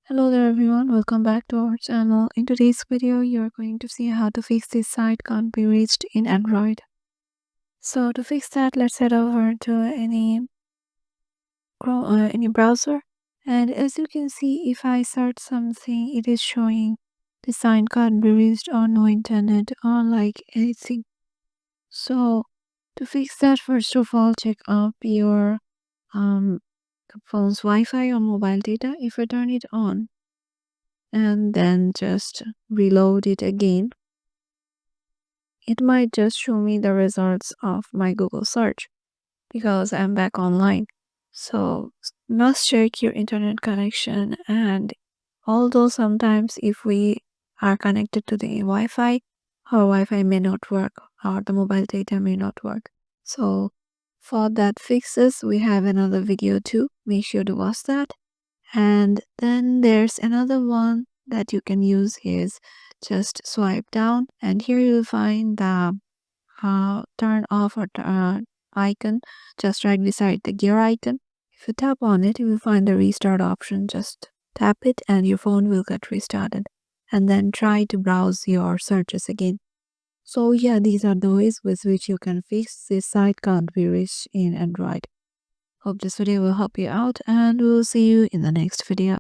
Hello there everyone, welcome back to our channel. In today's video, you're going to see how to fix this site can't be reached in Android. So to fix that, let's head over to any browser. And as you can see, if I search something, it is showing the site can't be reached or no internet or like anything. So to fix that, first of all, check up your um phone's Wi-Fi or mobile data. If you turn it on, and then just reload it again, it might just show me the results of my Google search because I'm back online. So must check your internet connection, and although sometimes if we are connected to the Wi-Fi, our Wi-Fi may not work or the mobile data may not work. So for that fixes, we have another video too. Make sure to watch that. And then there's another one that you can use is just swipe down, and here you'll find the turn off or icon just right beside the gear icon. If you tap on it, you will find the restart option. Just tap it and your phone will get restarted, and then try to browse your searches again. So yeah, these are the ways with which you can fix this site can't be reached in Android. Hope this video will help you out, and we'll see you in the next video.